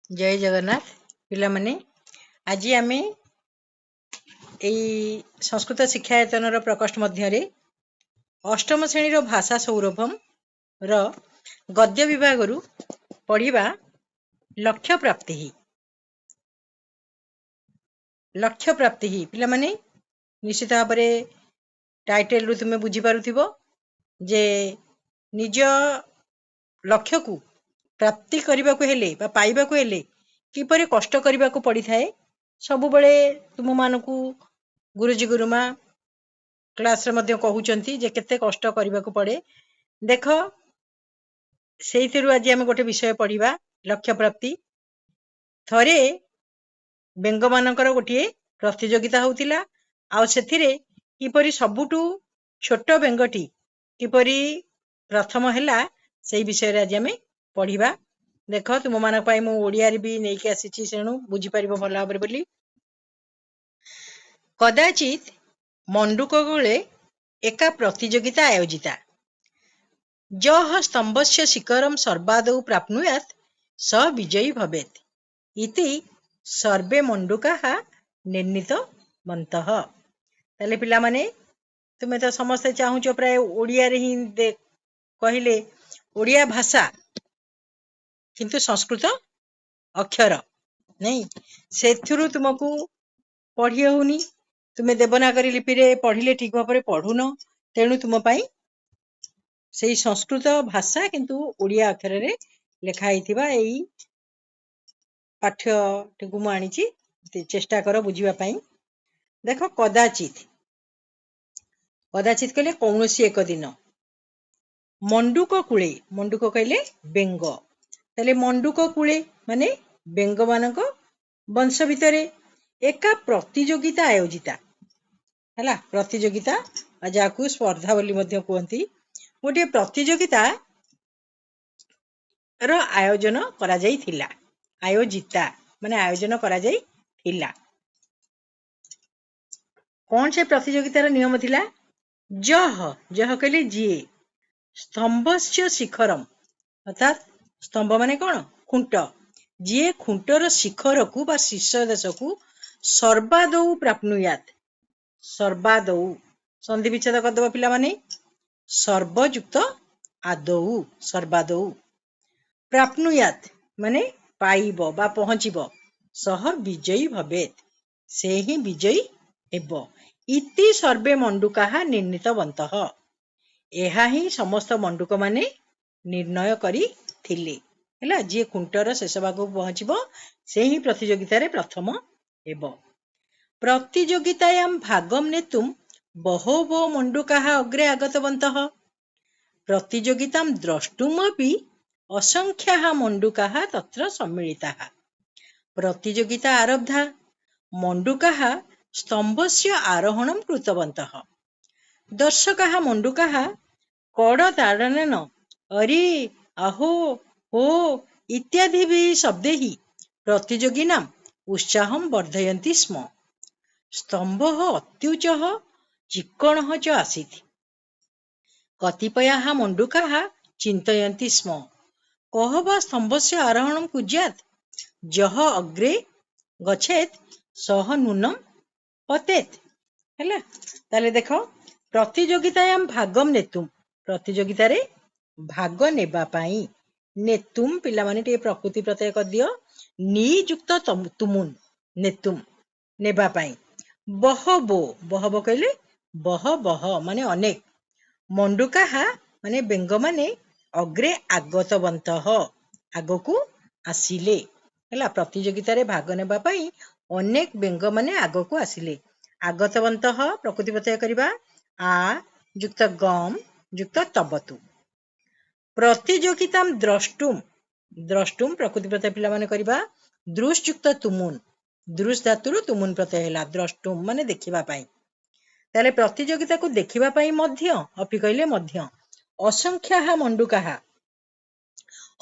जय जगन्नाथ पिला माने आज आम संस्कृत शिक्षायतन प्रकोष्ठ मध्य अष्टम श्रेणी भाषा सौरभम र गद्य विभाग पढ़ा लक्ष्य प्राप्ति पिला माने निश्चित भाव में टाइटल रु तुम्हें बुझीपार जे निज लक्ष्य को प्राप्ति करने को हेले बा पाइबा को हेले किपरि कष्ट करने को पड़ी थाए सब बड़े तुम मानक गुरुजी गुरुमा क्लास रे मध्य कहउचंती जे केते कष्ट करने को पड़े देख से आज आम गोटे विषय पढ़ा लक्ष्य प्राप्ति थरे बेंग मानकर गोटे प्रतियोगिता होतिला आउ सेथिरे किपरि सबुठु छोट बेंगटी किपरि प्रथम हैला से विषय आज आम पढ़ा देख तुम मान मु ओडिया भी नहीं आसी सेणु बुझीपार भल भाव बोली कदाचित मंडूक कूले एका प्रतियोगिता आयोजिता जह स्तंभस्य शिखरम सर्वादौ प्राप्नुयात् स विजयी भवेत् इति सर्वे मंडूकाः निर्णीतवन्तः। ताले पिला माने तुम्हें तो समस्ते चाहूच प्राय ओडिया रे ही कहले ओडिया भाषा किंतु संस्कृत अक्षर नहीं से तुमको पढ़ी होनी तुम्हें देवनागरी लिपि रे पढ़िले ठीक भाव पढ़ुन तेणु तुम से संस्कृत भाषा किंतु ओडिया अक्षर रे लिखाई यही पाठ्य टी मु आनी चेष्टा कर बुझीबा देख कदाचित कदाचित कहले कौन एक दिन मंडूक कूले मंडूक कहले बेंग ताले मंडूक कूले माने बेंग मानक वंश भितर एका प्रतियोगिता आयोजिता है प्रतियोगिता जहाँ स्पर्धा बोली कहती गोटे प्रतियोगिता रो आयोजन करा जाई थिला आयोजिता माने आयोजन करा जाई थिला कौन से प्रतियोगितार नियम थिला जह जह कहले जी स्तंभस्य शिखरम अर्थात स्तंभ माने कौन खुंट जी खुंटर शिखर को बा शीर्ष देश को सर्वादौ प्राप्नुयात सर्वादौ संधि विच्छेद करदेव पिला माने सर्वयुक्त आदौ सर्वादौ प्राप्नुयात माने पाइब बा पहुँचब सह विजयी भवेत् से ही विजयी हेब इति सर्वे मंडूकाः निर्णीतवन्तः एहा ही समस्त मंडूक माने निर्णय करी थिले हैला जी खुंटर शेष भाग को पहुँचब से ही प्रतियोगिता रे प्रथम हेब प्रतियोगितायां भागं नेतुं बहवो मंडूकाः अग्रे आगतवन्तः प्रतियोगितां द्रष्टुमपि असंख्याः मंडूकाः तत्र सम्मिलिताः प्रतियोगिता आरब्धा मंडूकाः स्तंभस्य आरोहणं कृतवन्तः दर्शकाः मंडूकाः कड़ताडनेन अरे अहो हो इत्यादि शब्दैः प्रतियोगिनाम् उत्साहं वर्धयन्ति स्म स्तंभः अत्युच्चः चिक्कणः च आसीत् कतिपयाः मंडूकाः चिन्तयन्ति स्म कः वा स्तंभस्य आरोहणं कुर्यात् यः अग्रे गच्छेत् सः नूनं पतेत् हैला ताले देख प्रतियोगितायां भागं नेतुं प्रतियोगिता रे भाग नेबा पाई नेतुम पिला माने टे प्रकृति प्रत्यय कर दियो नियुक्त तुमुन नेतुम नेबा पाई बहबो बहबो कहले बह माने अनेक मंडूकाः माने बेंग माने अग्रे आगतवन्तः आगकू आसिले हैला प्रतियोगिता रे भाग नेबा पाई अनेक बेंग माने आगकू आसिले आगतवन्तः प्रकृति प्रत्यय करिबा आ युक्त गम युक्त तबतु प्रतियोगितां द्रष्टुम द्रष्टुम प्रकृति प्रत्यय पिला माने करिबा दृश युक्त तुमुन दृश धातुरु तुमुन प्रत्यय हैला द्रष्टुम माने देखिबा पाई ताले प्रतियोगिता को देखिबा पाई मध्य अपि कहले मध्य असंख्याः मंडूकाः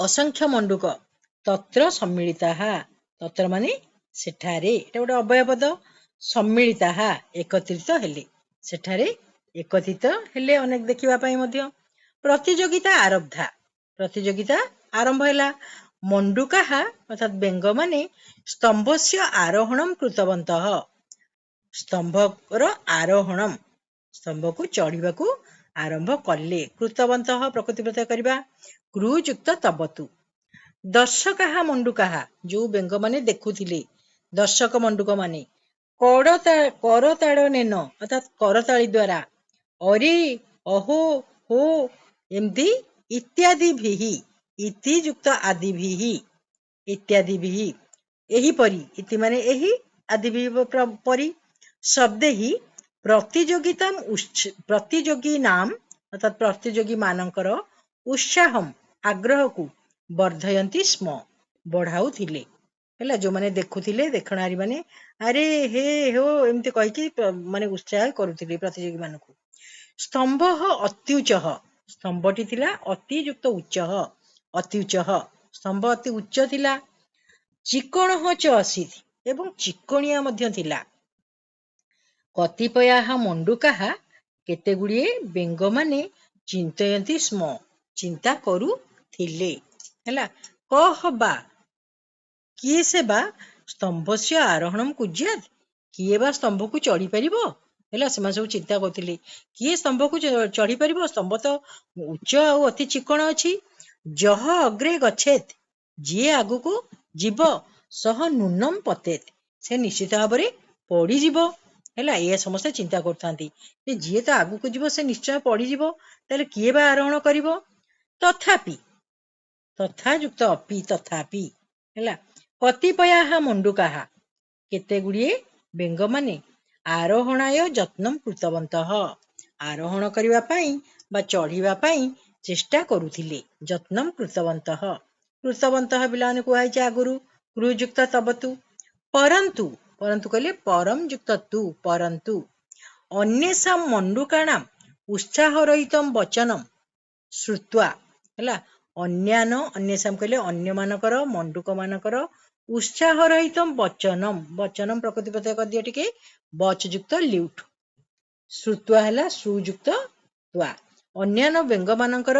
असंख्य मंडूक तत्र सम्मिलिताः तत्र माने सेठारे एटा गोटे अव्यय पद सम्मिलिताः एकत्रित हेले सेठारे एकत्रित हेले अनेक देखिबा पाई मध्य प्रतियोगिता आरब्धा प्रतियोगिता आरंभ हैला ମଣ୍ଡୁକାः ଅର୍ଥାତ୍ ବେଙ୍ଗମାନେ ସ୍ତମ୍ଭସ୍ୟ ଆରୋହଣಂ କୃତବନ୍ତଃ। ସ୍ତମ୍ଭର ଆରୋହଣମ୍, ସ୍ତମ୍ଭକୁ ଚଢିବାକୁ ଆରମ୍ଭ କଲେ। କୃତବନ୍ତଃ ପ୍ରକୃତିପ୍ରତ୍ୟୟ କରିବା। କୃଯୁକ୍ତ ତବତୁ। ଦର୍ଶକାଃ ମଣ୍ଡୁକାଃ, ଯୋଉ ବେଙ୍ଗମାନେ ଦେଖୁଥିଲେ, ଦର୍ଶକ ମଣ୍ଡୁକ ମାନେ। କରତାଡ଼ନେନ ଅର୍ଥାତ୍ କରତାଳି ଦ୍ୱାରା। ଅରେ, ଅହୋ, ହୋ ଏମିତି ଇତ୍ୟାଦିଭିଃ, ଇତି ଯୁକ୍ତ ଆଦିଭିଃ, ଇତ୍ୟାଦିଭିଃ ଏହିପରି, ଇତି ମାନେ ଏହି, ଆଦିଭିଃ ପରି, ଶବ୍ଦେହି ପ୍ରତିଯୋଗୀ ନାମ ଅର୍ଥାତ୍ ପ୍ରତିଯୋଗୀ ମାନଙ୍କର ଉତ୍ସାହମ୍ ଆଗ୍ରହକୁ ବର୍ଦ୍ଧୟନ୍ତି ସ୍ମ, ବଢାଉଥିଲେ। ହେଲା, ଯୋଉମାନେ ଦେଖୁଥିଲେ, ଦେଖଣାରୀ ମାନେ ଆରେ ହେ ହୋ ଏମିତି କହିକି ମାନେ ଉତ୍ସାହ କରୁଥିଲେ ପ୍ରତିଯୋଗୀ ମାନଙ୍କୁ। ସ୍ତମ୍ଭ ଅତ୍ୟୁଚ୍ଚ, ସ୍ତମ୍ଭଟି ଥିଲା ଅତିଯୁକ୍ତ ଉଚ୍ଚ, ଅତ୍ୟୁଚ୍ଚ, ସ୍ତମ୍ଭ ଅତି ଉଚ୍ଚ ଥିଲା। ଚିକଣଃ ଚ ଅସିତ୍, ଏବଂ ଚିକଣିଆ ମଧ୍ୟ ଥିଲା। କତିପୟାଃ ମଣ୍ଡୁକାଃ, କେତେ ଗୁଡିଏ ବେଙ୍ଗମାନେ ଚିନ୍ତୟନ୍ତି ସ୍ମ, ଚିନ୍ତା କରୁଥିଲେ। ହେଲା, କଃ ବା, କିଏ ସେ ବା ସ୍ତମ୍ଭସ୍ୟ ଆରୋହଣମ୍ କୁର୍ୟାତ୍, କିଏ ବା ସ୍ତମ୍ଭକୁ ଚଢି ପାରିବ। ହେଲା, ସେମାନେ ସବୁ ଚିନ୍ତା କରୁଥିଲେ କିଏ ସ୍ତମ୍ଭକୁ ଚଢି ପାରିବ, ସ୍ତମ୍ଭ ତ ଉଚ୍ଚ ଆଉ ଅତି ଚିକଣ ଅଛି। ଯଃ ଅଗ୍ରେ ଗଚ୍ଛେତ୍, ଯିଏ ଆଗକୁ ଯିବ, ସହ ନୂନମ୍ ପତେତ୍, ସେ ନିଶ୍ଚିତ ଭାବରେ ପଡିଯିବ। ହେଲା, ଏଇଆ ସମସ୍ତେ ଚିନ୍ତା କରୁଥାନ୍ତି ଯେ ଯିଏ ତ ଆଗକୁ ଯିବ ସେ ନିଶ୍ଚୟ ପଡିଯିବ, ତାହେଲେ କିଏ ବା ଆରୋହଣ କରିବ। ତଥାପି, ତଥା ଯୁକ୍ତ ଅପି, ତଥାପି। ହେଲା, କତିପୟାଃ ମଣ୍ଡୁକାଃ, କେତେ ଗୁଡିଏ ବେଙ୍ଗମାନେ ଆରୋହଣାୟ ଯତ୍ନମ୍ କୃତବନ୍ତଃ, ଆରୋହଣ କରିବା ପାଇଁ ବା ଚଢିବା ପାଇଁ ଚେଷ୍ଟା କରୁଥିଲେ। ଯତ୍ନମ୍ କୃତବନ୍ତଃ, କୃତବନ୍ତଃ ପିଲାମାନେ କୁହାଯାଇଛି ଆଗରୁ। କୃଯୁକ୍ତ ତବତୁ। ପରନ୍ତୁ, ପରନ୍ତୁ କହିଲେ ପରମ୍ ଯୁକ୍ତ ତୁ, ପରନ୍ତୁ। ଅନ୍ୟେଷାଂ ମଣ୍ଡୁକାଣାମ୍ ଉତ୍ସାହରହିତମ୍ ବଚନମ୍ ଶ୍ରୁତ୍ୱା। ହେଲା, ଅନ୍ୟେଷାଂ କହିଲେ ଅନ୍ୟମାନଙ୍କର, ମଣ୍ଡୁକ ମାନଙ୍କର ଉତ୍ସାହରହିତମ୍ ବଚନମ୍, ବଚନମ୍ ପ୍ରକୃତିପ୍ରତ୍ୟୟ କରିଦିଅ ଟିକେ, ବଚ୍ ଯୁକ୍ତ ଲ୍ୟୁଟ୍। ଶ୍ରୁତ୍ୱା ହେଲା ସୁଯୁକ୍ତ ତ୍ୱା। ଅନ୍ୟାନ୍ୟ ବେଙ୍ଗ ମାନଙ୍କର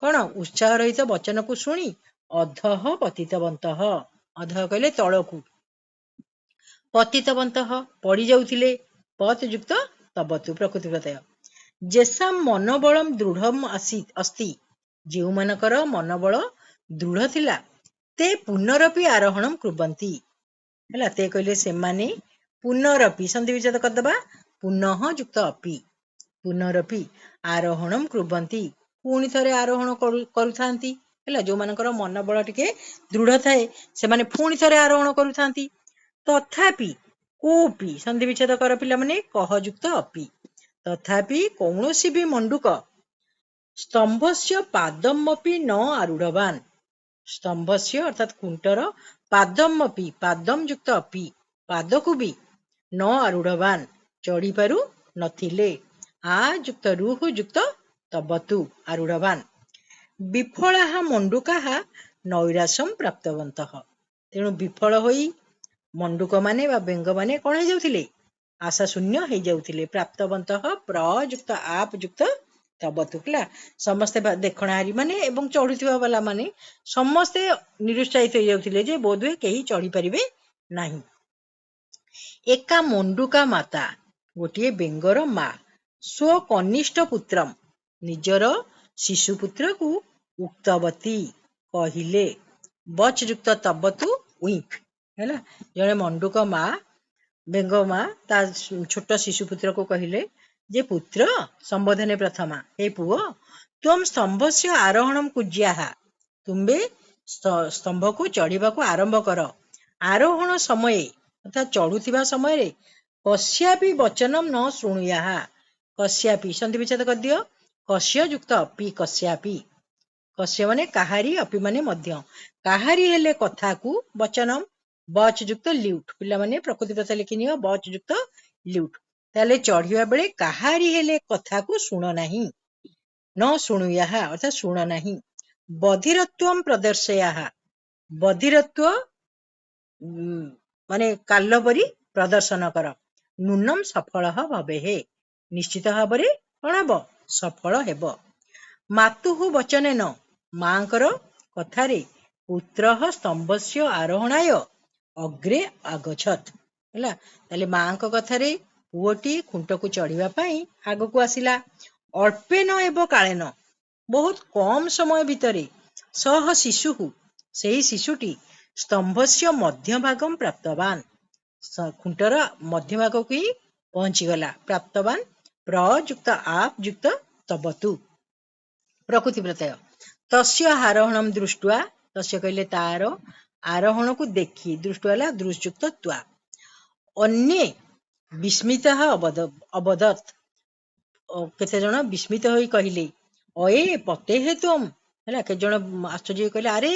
କଣ ଉତ୍ସାହ ରହିତ ବଚନକୁ ଶୁଣି ଅଧଃ ପତିତବନ୍ତଃ, ଅଧଃ କହିଲେ ତଳକୁ, ପତିତବନ୍ତଃ ପଡି ଯାଉଥିଲେ। ପତ୍ ଯୁକ୍ତ ତବତୁ ପ୍ରକୃତିପ୍ରତ୍ୟୟ। ଯେସାମ୍ ମନୋବଳମ୍ ଦୃଢମ୍ ଅସ୍ତି, ଯେଉଁମାନଙ୍କର ମନୋବଳ ଦୃଢ ଥିଲା, તે ପୁନରପି ଆରୋହଣମ୍ କୁର୍ବନ୍ତି। ହେଲା, ତେ କହିଲେ ସେମାନେ, ପୁନରପି ସନ୍ଧି ବିଚ୍ଛେଦ କରିଦବା, ପୁନଃ ଯୁକ୍ତ ଅପି, ପୁନରପି ଆରୋହଣମ୍ କୁର୍ବନ୍ତି, ପୁଣି ଥରେ ଆରୋହଣ କରୁଥାନ୍ତି। ହେଲା, ଯୋଉମାନଙ୍କର ମନୋବଳ ଟିକେ ଦୃଢ ଥାଏ ସେମାନେ ପୁଣି ଥରେ ଆରୋହଣ କରୁଥାନ୍ତି। ତଥାପି, କୋପି ସନ୍ଧି ବିଚ୍ଛେଦ କର ପିଲାମାନେ, କହ ଯୁକ୍ତ ଅପି। ତଥାପି କୌଣସି ବି ମଣ୍ଡୁକ ସ୍ତମ୍ଭସ୍ୟ ପାଦମପି ନ ଆରୁଢବାନ୍, ସ୍ତମ୍ଭସ୍ୟ ଅର୍ଥାତ୍ ଖୁଣ୍ଟର, ପାଦମପି ପାଦମ୍ ଯୁକ୍ତ ଅପି, ପାଦକୁ ବି, ନ ଆରୁଢବାନ୍ ଚଢି ପାରୁ ନଥିଲେ। ଆ ଯୁକ୍ତ ରୁଃ ଯୁକ୍ତ ତବତୁ, ଆରୁଢବାନ୍। ବିଫଳାଃ ମଣ୍ଡୁକାଃ ନୈରାଶ୍ୟମ୍ ପ୍ରାପ୍ତବନ୍ତଃ, ତେଣୁ ବିଫଳ ହୋଇ ମଣ୍ଡୁକ ମାନେ ବା ବେଙ୍ଗ ମାନେ କଣ ହେଇଯାଉଥିଲେ, ଆଶା ଶୂନ୍ୟ ହେଇଯାଉଥିଲେ। ପ୍ରାପ୍ତବନ୍ତଃ ପ୍ରଯୁକ୍ତ ଆପ୍ ଯୁକ୍ତ ତବତୁ। ହେଲା, ସମସ୍ତେ ଦେଖଣାହାରୀ ମାନେ ଏବଂ ଚଢୁଥିବା ବାଲା ମାନେ ସମସ୍ତେ ନିରୁତ୍ସାହିତ ହେଇଯାଉଥିଲେ ଯେ ବୋଧହୁଏ କେହି ଚଢି ପାରିବେ ନାହିଁ। ଏକା ମଣ୍ଡୁକା ମାତା, ଗୋଟିଏ ବେଙ୍ଗର ମା, ସ୍ୱ କନିଷ୍ଠ ପୁତ୍ରମ୍, ନିଜର ଶିଶୁ ପୁତ୍ରକୁ, ଉକ୍ତବତୀ କହିଲେ। ବଚ୍ ଯୁକ୍ତ ତବତୁ ଉଇଙ୍କ୍। ହେଲା, ଜଣେ ମଣ୍ଡୁକ ମା, ବେଙ୍ଗ ମା ତା ଛୋଟ ଶିଶୁ ପୁତ୍ରକୁ କହିଲେ ଯେ ପୁତ୍ର, ସମ୍ବୋଧନେ ପ୍ରଥମା, ହେ ପୁଅ, ତ୍ୱମ୍ ସ୍ତମ୍ଭସ୍ୟ ଆରୋହଣମ୍ କୁର୍ୟାଃ, ତୁମ୍ଭେ ସ୍ତମ୍ଭକୁ ଚଢିବାକୁ ଆରମ୍ଭ କର। ଆରୋହଣ ସମୟେ ଅର୍ଥାତ୍ ଚଢୁଥିବା ସମୟରେ କସ୍ୟାପି ବଚନମ୍ ନ ଶୃଣୁୟାଃ, କସ୍ୟାପି ସନ୍ଧି ବିଚ୍ଛେଦ କରିଦିଅ, କସ୍ୟ ଯୁକ୍ତ ଅପି, କସ୍ୟାପି। କସ୍ୟ ମାନେ କାହାରି, ଅପି ମାନେ ମଧ୍ୟ, କାହାରି ହେଲେ କଥାକୁ, ବଚନମ୍ ବଚ୍ ଯୁକ୍ତ ଲ୍ୟୁଟ୍। ପିଲାମାନେ ପ୍ରକୃତିପ୍ରତ୍ୟୟ ଲେଖିନିଅ, ବଚ୍ ଯୁକ୍ତ ଲ୍ୟୁଟ୍। ତାହେଲେ ଚଢିବା ବେଳେ କାହାରି ହେଲେ କଥାକୁ ଶୁଣ ନାହିଁ, ନ ଶୃଣୁୟାଃ ଅର୍ଥାତ୍ ଶୁଣ ନାହିଁ। ବଧିରତ୍ୱମ୍ ପ୍ରଦର୍ଶୟାଃ, ବଧିରତ୍ୱ ମାନେ କାଲ ପରି ପ୍ରଦର୍ଶନ କର। ନୂନମ୍ ସଫଳଃ ଭବେଃ, ନିଶ୍ଚିତ ଭାବରେ କଣ ହବ, ସଫଳ ହେବ। ମାତୁଃ ବଚନେନ, ମାଙ୍କର କଥାରେ, पुत्रः स्तंभस्य आरोहणाय अग्रे आगछत ହେଲା। ତାହେଲେ ମାଙ୍କ କଥାରେ ପୁଅଟି ଖୁଣ୍ଟକୁ ଚଢିବା ପାଇଁ ଆଗକୁ ଆସିଲା। ଅଳ୍ପେନ ଏବ କାଳେନ, ବହୁତ କମ ସମୟ ଭିତରେ ସହ ଶିଶୁ, ସେହି ଶିଶୁଟି ସ୍ତମ୍ଭସ୍ୟ ମଧ୍ୟଭାଗମ୍ ପ୍ରାପ୍ତବାନ, ଖୁଣ୍ଟର ମଧ୍ୟଭାଗକୁ ହିଁ ପହଞ୍ଚିଗଲା। ପ୍ରାପ୍ତବାନ ପ୍ରଯୁକ୍ତ ଆପ୍ ଯୁକ୍ତ ତବତୁ ପ୍ରକୃତି ପ୍ରତ୍ୟୟ। ତସ୍ୟ ଆରୋହଣମ୍ ଦୃଷ୍ଟ୍ୱା, ତସ୍ୟ କହିଲେ ତାର, ଆରୋହଣକୁ ଦେଖି, ଦୃଷ୍ଟ୍ୱା ହେଲା ଦୃଶ୍ଯୁକ୍ତ ତ୍ୱା। ଅନ୍ୟେ ବିସ୍ମିତଃ ଅବଦତ୍, କେତେ ଜଣ ବିସ୍ମିତ ହୋଇ କହିଲେ ଅଏ ପତେଃ ତ୍ୱମ୍, ହେଲା। କେତେ ଜଣ ଆଶ୍ଚର୍ଯ୍ୟ ହୋଇ କହିଲେ ଆରେ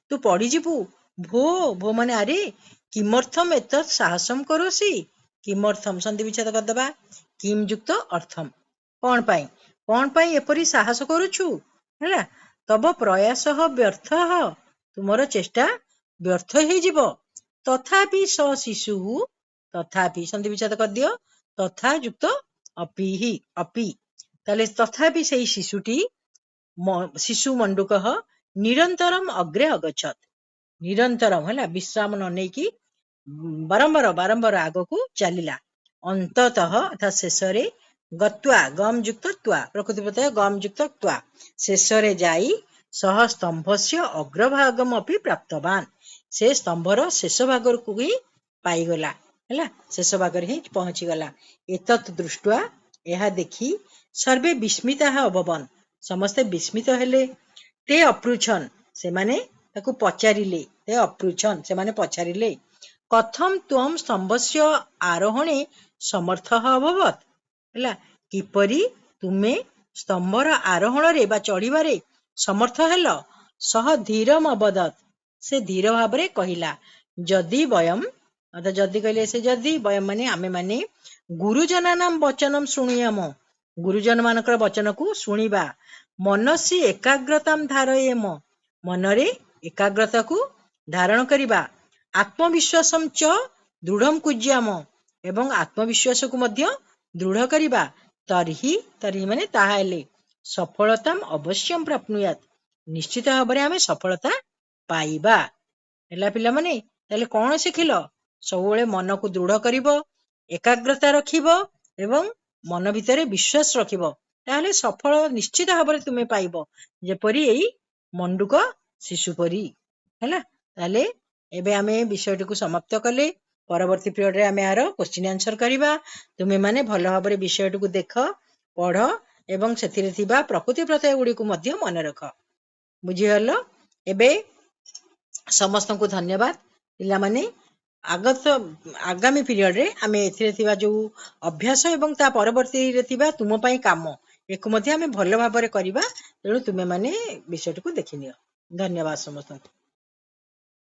ତୁ ପଡିଯିବୁ। ଭୋ, ଭୋ ମାନେ ଆରେ, କିମರ್ಥମ୍ ଏତତ୍ ସାହସମ୍ କରୋଷି, କିମर्थମ୍ ସନ୍ଧି ବିଚ୍ଛେଦ କରିଦେବା, କିମ୍ ଯୁକ୍ତ ଅର୍ଥମ୍, କଣ ପାଇଁ, କଣ ପାଇଁ ଏପରି ସାହସ କରୁଛୁ, ହେଲା। ତବ ପ୍ରୟାସଃ ବ୍ୟର୍ଥଃ, ତୁମର ଚେଷ୍ଟା ବ୍ୟର୍ଥ ହେଇଯିବ। ତଥାପି ସ ଶିଶୁ, ତଥାପି ସନ୍ଧି ବିଚ୍ଛେଦ କରିଦିଅ, ତଥା ଯୁକ୍ତ ଅପିହି, ଅପି, ତାହେଲେ ତଥାପି ସେଇ ଶିଶୁଟି, ଶିଶୁ ମଣ୍ଡୁକଃ ନିରନ୍ତରମ୍ ଅଗ୍ରେ ଅଗଛତ୍, ନିରନ୍ତରମ୍ ହେଲା ବିଶ୍ରାମ ନ ନେଇକି ବାରମ୍ବାର ଆଗକୁ ଚାଲିଲା। ଅନ୍ତତଃ ଅର୍ଥାତ୍ ଶେଷରେ, ଗତ୍ୱା ଗମ୍ ଯୁକ୍ତ ତ୍ୱା, ପ୍ରକୃତି ପ୍ରତ୍ୟୟ ଗମ୍ ଯୁକ୍ତ ତ୍ୱା, ଶେଷରେ ଯାଇ ସହ ସ୍ତମ୍ଭସ୍ୟ ଅଗ୍ରଭାଗମ୍ ଅପି ପ୍ରାପ୍ତବାନ, ସେ ସ୍ତମ୍ଭର ଶେଷ ଭାଗକୁ ହିଁ ପାଇଗଲା, ହେଲା, ଶେଷ ଭାଗରେ ହିଁ ପହଞ୍ଚିଗଲା। ଏତତ୍ ଦୃଷ୍ଟ୍ୱା, ଏହା ଦେଖି, ସର୍ବେ ବିସ୍ମିତାଃ ଅଭବନ୍, ସମସ୍ତେ ବିସ୍ମିତ ହେଲେ। ତେ ଅପୃଚ୍ଛନ୍, ସେମାନେ ତାକୁ ପଚାରିଲେ, ତେ ଅପୃଚ୍ଛନ୍ ସେମାନେ ପଚାରିଲେ କଥମ୍ ତ୍ୱମ୍ ସ୍ତମ୍ଭସ୍ୟ ଆରୋହଣେ ସମର୍ଥଃ ଅଭବତ୍, ହେଲା, କିପରି ତୁମେ ସ୍ତମ୍ଭର ଆରୋହଣରେ ବା ଚଢିବାରେ ସମର୍ଥ ହେଲ। ସହ ଧୀରମ୍ ଅବଦତ୍, ସେ ଧୀର ଭାବରେ କହିଲା। ଯଦି ବୟମ୍, ଅର୍ଥାତ୍ ଯଦି କହିଲେ ସେ, ଯଦି ବୟମ୍ ମାନେ ଆମେ ମାନେ, ଗୁରୁଜନାନାଂ ବଚନମ୍ ଶୃଣୁୟାମ, ଗୁରୁଜନ ମାନଙ୍କର ବଚନକୁ ଶୁଣିବା। ମନସି ଏକାଗ୍ରତାମ୍ ଧାରୟେମ, ମନରେ ଏକାଗ୍ରତାକୁ ଧାରଣ କରିବା। ଆତ୍ମବିଶ୍ୱାସମ୍ ଚ ଦୃଢମ୍ କୁଜ୍ୟାମ, ଏବଂ ଆତ୍ମବିଶ୍ୱାସକୁ ମଧ୍ୟ ଦୃଢ କରିବା। ତର୍ହି, ତର୍ହି ମାନେ ତାହେଲେ, ସଫଳତାମ୍ ଅବଶ୍ୟମ୍ ପ୍ରାପ୍ନୁୟାତ୍, ନିଶ୍ଚିତ ଭାବରେ ଆମେ ସଫଳତା ପାଇବା। ହେଲା ପିଲାମାନେ, ତାହେଲେ କଣ ଶିଖିଲ? ସବୁବେଳେ ମନକୁ ଦୃଢ କରିବ, ଏକାଗ୍ରତା ରଖିବ ଏବଂ ମନ ଭିତରେ ବିଶ୍ୱାସ ରଖିବ, ତାହେଲେ ସଫଳ ନିଶ୍ଚିତ ଭାବରେ ତୁମେ ପାଇବ, ଯେପରି ଏଇ ମଣ୍ଡୁକ ଶିଶୁ ପରି, ହେଲା। ତାହେଲେ ଏବେ ଆମେ ବିଷୟଟିକୁ ସମାପ୍ତ କଲେ। ପରବର୍ତ୍ତୀ ପିରିୟଡରେ ଆମେ ଆର କ୍ୱେଶ୍ଚିନ୍ ଆନ୍ସର କରିବା। ତୁମେ ମାନେ ଭଲ ଭାବରେ ବିଷୟଟିକୁ ଦେଖ, ପଢ ଏବଂ ସେଥିରେ ଥିବା ପ୍ରକୃତି ପ୍ରତ୍ୟୟ ଗୁଡିକୁ ମଧ୍ୟ ମନେ ରଖ। ବୁଝିଗଲ? ଏବେ ସମସ୍ତଙ୍କୁ ଧନ୍ୟବାଦ। ପିଲାମାନେ, ଆଗାମୀ ପିରିୟଡରେ ଆମେ ଏଥିରେ ଥିବା ଯୋଉ ଅଭ୍ୟାସ ଏବଂ ତା ପରବର୍ତ୍ତୀରେ ଥିବା ତୁମ ପାଇଁ କାମ, ଏକୁ ମଧ୍ୟ ଆମେ ଭଲ ଭାବରେ କରିବା। ତେଣୁ ତୁମେ ମାନେ ବିଷୟଟିକୁ ଦେଖିନିଅ। ଧନ୍ୟବାଦ ସମସ୍ତଙ୍କୁ।